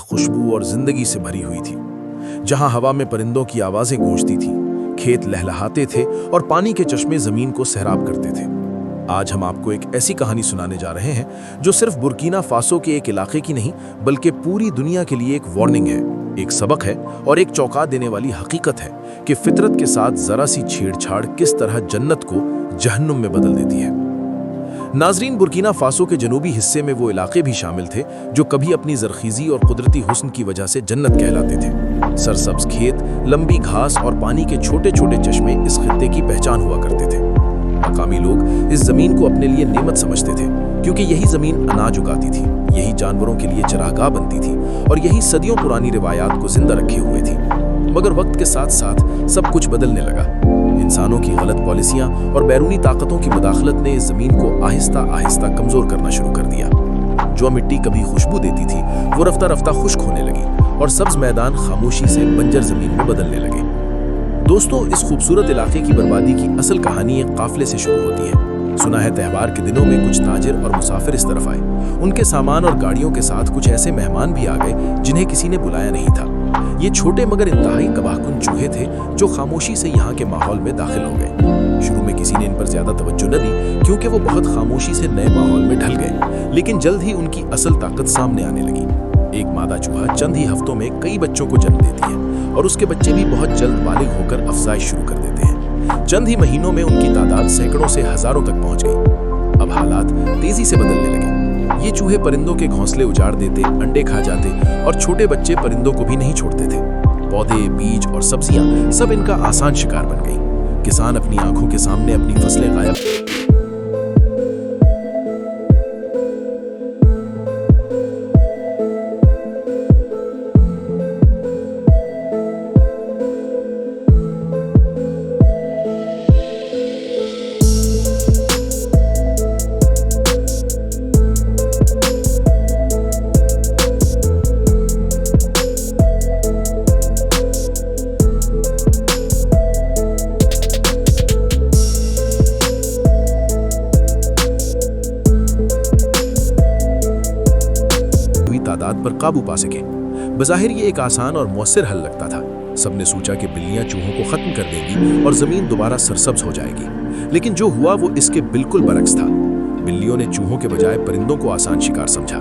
खुशबू और जिंदगी से भरी हुई थी, जहां हवा में परिंदों की आवाजें गूंजती थी, खेत लहलहाते थे और पानी के चश्मे जमीन को सैराब करते थे। आज हम आपको एक ऐसी कहानी सुनाने जा रहे हैं जो सिर्फ बुर्किना फासो के एक इलाके की नहीं बल्कि पूरी दुनिया के लिए एक वार्निंग है, एक सबक है और एक चौंका देने वाली हकीकत है कि फितरत के साथ जरा सी छेड़छाड़ किस तरह जन्नत को जहन्नुम में बदल देती है। नाजरीन, बुर्किना फासो के जनूबी हिस्से में वो इलाके भी शामिल थे जो कभी अपनी जरखीजी और कुदरती हुस्न की वजह से जन्नत कहलाते थे। सरसब्ज खेत, लंबी घास और पानी के छोटे छोटे चश्मे इस खित्ते की पहचान हुआ करते थे। मकामी लोग इस जमीन को अपने लिए नेमत समझते थे क्योंकि यही जमीन अनाज उगाती थी, यही जानवरों के लिए चरागाह बनती थी और यही सदियों पुरानी रिवायात को जिंदा रखे हुए थी। मगर वक्त के साथ साथ सब कुछ बदलने लगा। इंसानों की गलत पॉलिसियां और बैरूनी ताकतों की मुदाखलत ने इस जमीन को आहिस्ता आहिस्ता कमजोर करना शुरू कर दिया। जो मिट्टी कभी खुशबू देती थी वो रफ्ता रफ्ता खुश्क होने लगी और सब्ज मैदान खामोशी से बंजर जमीन में बदलने लगे। दोस्तों, इस खूबसूरत इलाके की बर्बादी की असल कहानी एक काफिले से शुरू होती है। सुना है त्योहार के दिनों में कुछ ताजिर और मुसाफिर इस तरफ आए। उनके सामान और गाड़ियों के साथ कुछ ऐसे मेहमान भी आ गए जिन्हें किसी ने बुलाया नहीं था। ये छोटे मगर इंतहाई तबाहकुन चूहे थे जो खामोशी से यहाँ के माहौल में दाखिल हो गए। शुरू में किसी ने इन पर ज्यादा तवज्जो न दी क्योंकि वो बहुत खामोशी से नए माहौल में ढल गए, लेकिन जल्द ही उनकी असल ताकत सामने आने लगी। एक मादा चूहा चंद ही हफ्तों में कई बच्चों को जन्म देती है और उसके बच्चे भी बहुत जल्द बालिग होकर अफजाइश शुरू कर देते हैं। चंद ही महीनों में उनकी तादाद सैकड़ों से हजारों तक पहुंच गई। अब हालात तेजी से बदलने लगे। ये चूहे परिंदों के घोंसले उजाड़ देते, अंडे खा जाते और छोटे बच्चे परिंदों को भी नहीं छोड़ते थे। पौधे, बीज और सब्जियां सब इनका आसान शिकार बन गई। किसान अपनी आंखों के सामने अपनी फसलें गायब तादाद पर काबू पा सके। बज़ाहिर ये एक आसान और मौसर हल लगता था। सबने सोचा कि बिल्लियां चूहों को खत्म कर देंगी और जमीन दोबारा सरसब्ज हो जाएगी, लेकिन जो हुआ वो इसके बिल्कुल बरक्स था। बिल्लियों ने चूहों के बजाय परिंदों को आसान शिकार समझा।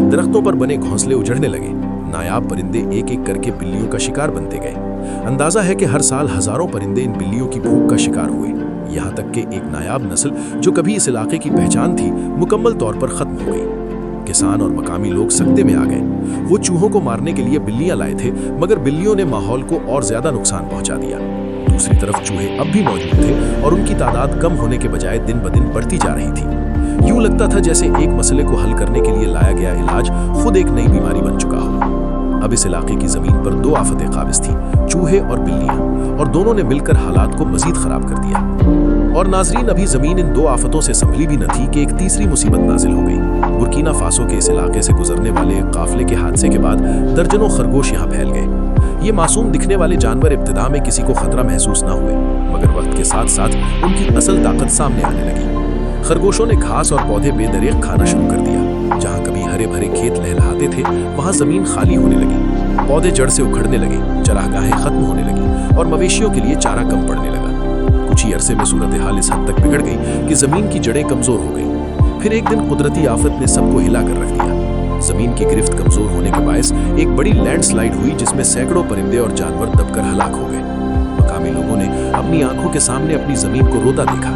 दरख्तों पर बने घोंसले उजड़ने लगे। नायाब परिंदे एक एक करके बिल्लियों का शिकार बनते गए। अंदाजा है कि हर साल हजारों परिंदे इन बिल्लियों की भूख का शिकार हुए, यहाँ तक कि एक नायाब नस्ल जो कभी इस इलाके की पहचान थी मुकम्मल तौर पर खत्म हो गई। किसान और मकामी लोग सख्ते में आ गए। वो चूहों को मारने के लिए बिल्लियां लाए थे, मगर बिल्लियों ने माहौल को और ज्यादा नुकसान पहुंचा दिया। दूसरी तरफ चूहे अब भी मौजूद थे और उनकी तादाद कम होने के बजाय दिन ब दिन बढ़ती जा रही थी। यूं लगता था जैसे एक मसले को हल करने के लिए लाया गया इलाज खुद एक नई बीमारी बन चुका हो। अब इस इलाके की जमीन पर दो आफतें काबिज थी, चूहे और बिल्लियां, और दोनों ने मिलकर हालात को मजीद खराब कर दिया। और नाजरीन, अभी जमीन इन दो आफतों से संभली भी न थी कि एक तीसरी मुसीबत नाजिल हो गई। बुर्किना फासो के इस इलाके से गुजरने वाले एक काफिले के हादसे के बाद दर्जनों खरगोश यहाँ फैल गए। ये मासूम दिखने वाले जानवर इब्तिदा में किसी को खतरा महसूस न हुए, मगर वक्त के साथ साथ उनकी असल ताकत सामने आने लगी। खरगोशों ने घास और पौधे बेदरिक खाना शुरू कर दिया। जहाँ कभी हरे भरे खेत लहलहाते थे वहाँ जमीन खाली होने लगी। पौधे जड़ से उखड़ने लगे, चरागाहें खत्म होने लगी और मवेशियों के लिए चारा कम पड़ने लगा। कुछ ही अरसे में सूरत हाल इस हद तक बिगड़ गई कि जमीन की जड़ें कमजोर हो गई। फिर एक दिन कुदरती आफत ने सबको हिला कर रख दिया। जमीन की गिरफ्त कमजोर होने के बायस एक बड़ी लैंडस्लाइड हुई जिसमें सैकड़ों परिंदे और जानवर दबकर हलाक हो गए। मकामी लोगों ने अपनी आंखों के सामने अपनी जमीन को रोता देखा।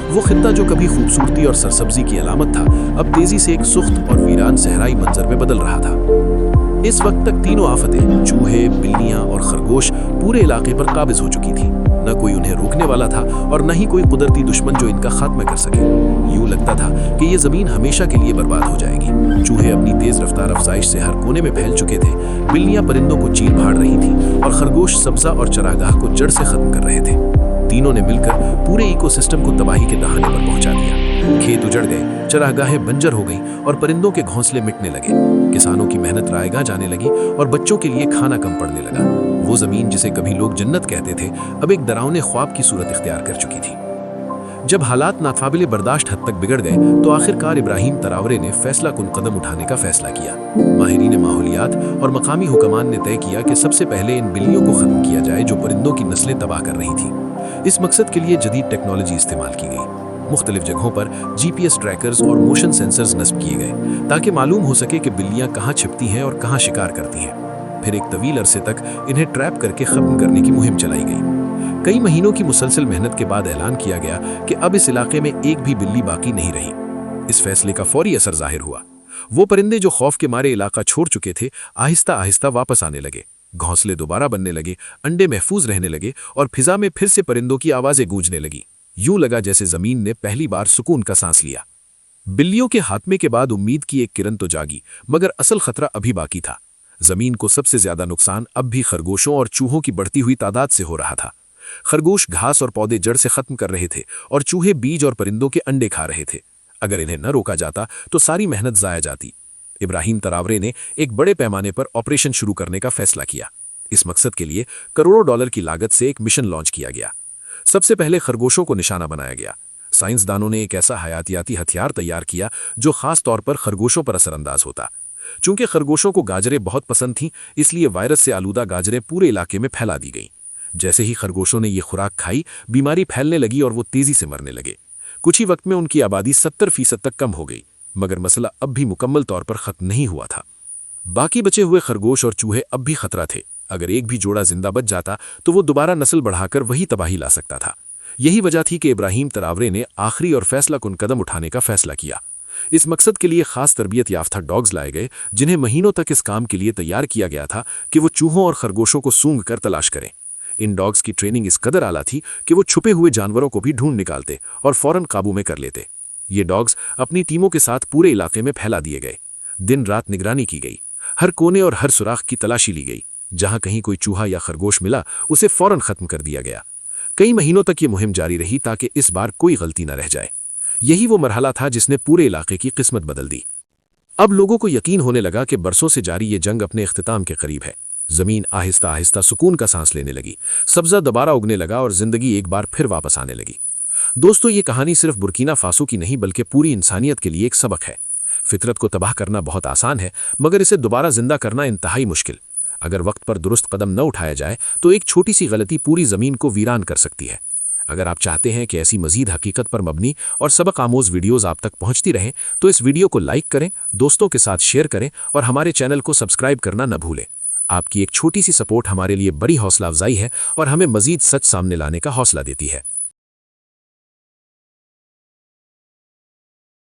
वो खित्ता जो कभी खूबसूरती और सरसब्जी की अलामत था, अब तेजी से एक सुख्त और वीरान सहराई मंजर में बदल रहा था। इस वक्त तक तीनों आफतें, चूहे, बिल्लियां और खरगोश, पूरे इलाके पर काबिज हो चुकी थी। न कोई उन्हें रोकने वाला था और न ही कोई कुदरती दुश्मन जो इनका खात्मा कर सके। यूं लगता था कि ये जमीन हमेशा के लिए बर्बाद हो जाएगी। चूहे अपनी तेज रफ्तार अफजाइश से हर कोने में फैल चुके थे, बिल्लियां परिंदों को चीर फाड़ रही थीं और खरगोश सब्जा और चरागाह को जड़ से खत्म कर रहे थे। तीनों ने मिलकर पूरे इकोसिस्टम को तबाही के दहाने पर पहुंचा दिया। खेत उजड़ गए, चरागाहें बंजर हो गईं और परिंदों के घोंसले मिटने लगे। किसानों की मेहनत रायगा जाने लगी और बच्चों के लिए खाना कम पड़ने लगा। वो जमीन जिसे कभी लोग जन्नत कहते थे, अब एक डरावने ख्वाब की सूरत इख्तियार कर चुकी थी। जब हालात नाकाबिल बर्दाश्त हद तक बिगड़ गए तो आखिरकार इब्राहिम तरावरे ने फैसला कुन कदम उठाने का फैसला किया। माहिरीन माहौलियात और मकामी हुक्मान ने तय किया कि सबसे पहले इन बिल्लियों को खत्म किया जाए जो परिंदों की नस्लें तबाह कर रही थी। इस मकसद के लिए जदीद टेक्नोलॉजी इस्तेमाल की गई। मुख्तलिफ जगहों पर GPS ट्रैकर्स और मोशन सेंसर्स नस्ब किए गए ताकि मालूम हो सके कि बिल्लियां कहाँ छिपती हैं और कहाँ शिकार करती हैं। फिर एक तवील अरसे तक इन्हें ट्रैप करके खत्म करने की मुहिम चलाई गई। कई महीनों की मुसलसल मेहनत के बाद ऐलान किया गया कि अब इस इलाके में एक भी बिल्ली बाकी नहीं रही। इस फैसले का फौरी असर जाहिर हुआ। वो परिंदे जो खौफ के मारे इलाका छोड़ चुके थे आहिस्ता आहिस्ता वापस आने लगे, घोंसले दोबारा बनने लगे, अंडे महफूज रहने लगे और फिजा में फिर से परिंदों की आवाजें गूंजने लगी। यूं लगा जैसे जमीन ने पहली बार सुकून का सांस लिया। बिल्लियों के खात्मे के बाद उम्मीद की एक किरण तो जागी, मगर असल खतरा अभी बाकी था। जमीन को सबसे ज्यादा नुकसान अब भी खरगोशों और चूहों की बढ़ती हुई तादाद से हो रहा था। खरगोश घास और पौधे जड़ से खत्म कर रहे थे और चूहे बीज और परिंदों के अंडे खा रहे थे। अगर इन्हें न रोका जाता तो सारी मेहनत जाया जाती। इब्राहिम तरावरे ने एक बड़े पैमाने पर ऑपरेशन शुरू करने का फैसला किया। इस मकसद के लिए करोड़ों डॉलर की लागत से एक मिशन लॉन्च किया गया। सबसे पहले खरगोशों को निशाना बनाया गया। साइंसदानों ने एक ऐसा हयातियाती हथियार तैयार किया जो खास तौर पर खरगोशों पर असरअंदाज होता। चूंकि खरगोशों को गाजरें बहुत पसंद थीं, इसलिए वायरस से आलूदा गाजरें पूरे इलाके में फैला दी गईं। जैसे ही खरगोशों ने ये खुराक खाई, बीमारी फैलने लगी और वो तेजी से मरने लगे। कुछ ही वक्त में उनकी आबादी 70% तक कम हो गई, मगर मसला अब भी मुकम्मल तौर पर खत्म नहीं हुआ था। बाकी बचे हुए खरगोश और चूहे अब भी खतरा थे। अगर एक भी जोड़ा जिंदा बच जाता तो वो दोबारा नस्ल बढ़ाकर वही तबाही ला सकता था। यही वजह थी कि इब्राहिम तरावरे ने आखिरी और फैसला कुन कदम उठाने का फैसला किया। इस मकसद के लिए खास तरबियत याफ्ता डॉग्स लाए गए, जिन्हें महीनों तक इस काम के लिए तैयार किया गया था कि वो चूहों और खरगोशों को सूंघ कर तलाश करें। इन डॉग्स की ट्रेनिंग इस कदर आला थी कि वो छुपे हुए जानवरों को भी ढूंढ निकालते और फौरन काबू में कर लेते। ये डॉग्स अपनी टीमों के साथ पूरे इलाके में फैला दिए गए। दिन रात निगरानी की गई, हर कोने और हर सुराख की तलाशी ली गई। जहां कहीं कोई चूहा या खरगोश मिला, उसे फौरन खत्म कर दिया गया। कई महीनों तक ये मुहिम जारी रही ताकि इस बार कोई गलती न रह जाए। यही वो मरहला था जिसने पूरे इलाके की किस्मत बदल दी। अब लोगों को यकीन होने लगा कि बरसों से जारी ये जंग अपने इख्तिताम के करीब है। जमीन आहिस्ता आहिस्ता सुकून का सांस लेने लगी, सब्जा दोबारा उगने लगा और जिंदगी एक बार फिर वापस आने लगी। दोस्तों, ये कहानी सिर्फ बुर्किना फासो की नहीं बल्कि पूरी इंसानियत के लिए एक सबक है। फितरत को तबाह करना बहुत आसान है, मगर इसे दोबारा जिंदा करना इंतहाई मुश्किल। अगर वक्त पर दुरुस्त कदम न उठाया जाए तो एक छोटी सी गलती पूरी जमीन को वीरान कर सकती है। अगर आप चाहते हैं कि ऐसी मजीद हकीकत पर मबनी और सबक आमोज वीडियोस आप तक पहुंचती रहें, तो इस वीडियो को लाइक करें, दोस्तों के साथ शेयर करें और हमारे चैनल को सब्सक्राइब करना न भूलें। आपकी एक छोटी सी सपोर्ट हमारे लिए बड़ी हौसला अफजाई है और हमें मजीद सच सामने लाने का हौसला देती है।